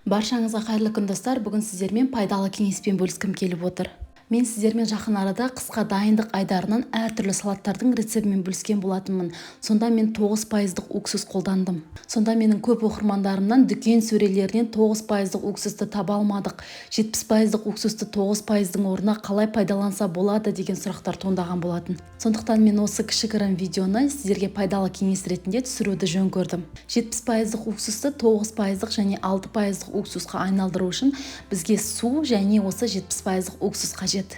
Баршаңызға қайырлы күн достар. Бүгін сіздермен пайдалы кеңеспен бөліскім келіп отыр. Мен сіздермен жақын арада қысқа дайындық айдарынан әртүрлі салаттардың рецептімен бөліскен болатынмын. Сонда мен 9% уксус қолдандым. Сонда менің көп оқырмандарымнан дүкен сөрелерінен 9% уксусты таба алмадық. 70% уксусты 9%-дің орнына қалай пайдаланса болады деген сұрақтар туындаған болатын. Сондықтан мен осы кішігірім видеоны сіздерге пайдалы кеңес ретінде түсіруді жөн көрдім. 70% уксусты 9% және 6% уксусқа айналдыру үшін бізге су және осы 70% уксус қажет.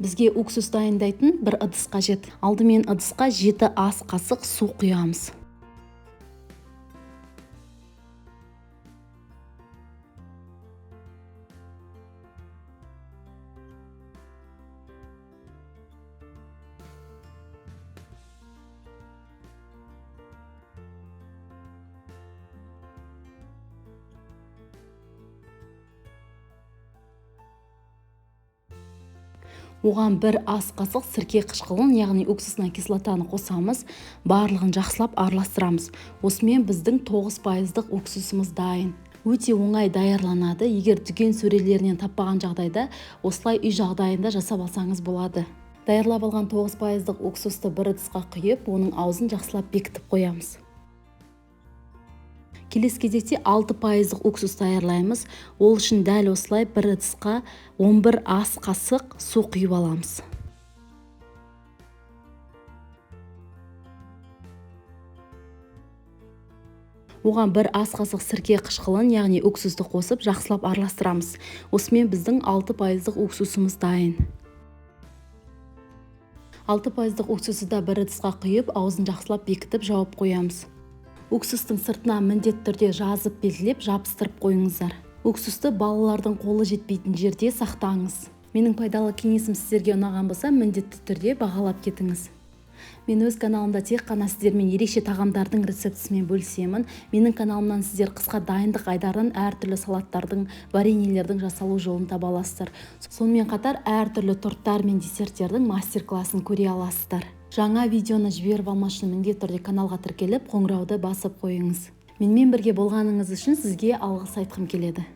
Бізге уксус дайындайтын бір ыдыс қажет. Алдымен ыдысқа 7 ас қасық су құямыз. Оған бір ас қасық сірке қышқылын, яғни уксусный кислотаны қосамыз, барлығын жақсылап араластырамыз. Осымен біздің 9% уксусымыз дайын. Өте оңай даярланады. Егер дүкен сөрелерінен таппаған жағдайда, осылай үй жағдайында жасап алсаңыз болады. Даярлап алған 9% уксусты бір ыдысқа құйып, оның аузын жақсылап бекітіп қоямыз. Келесі кезекте 6% уксус даярлаймыз. Ол үшін дәл осылай бір ыдысқа 11 ас қасық су құйып аламыз. Оған бір ас қасық сірке қышқылын, яғни уксусты қосып, жақсылап араластырамыз. Осымен біздің 6% уксусымыз дайын. 6% уксусты да бір ыдысқа құйып, аузын жақсылап бекітіп жауып қоямыз. Уксустың сыртына міндетті түрде жазып белгілеп жабыстырып қойыңыздар. Уксусты балалардың қолы жетпейтін жерде сақтаңыз. Менің пайдалы кеңесім сіздерге ұнаған болса, міндетті түрде бағалап кетіңіз. Мен өз каналымда тек қана сіздермен ерекше тағамдардың рецептісімен бөлісемін. Менің каналымнан сіздер қысқа дайындық айдарынан әртүрлі салаттардың, вареньелердің жасалу жолын таба аласыздар. Сонымен қатар әртүрлі торттар мен десерттердің мастер-классын көре аласыздар. Жаңа видеоны жіберіп алмас үшін міндетті түрде каналға тіркеліп, қоңырауды басып қойыңыз. Менімен бірге болғаныңыз үшін сізге алғыс айтқым келеді.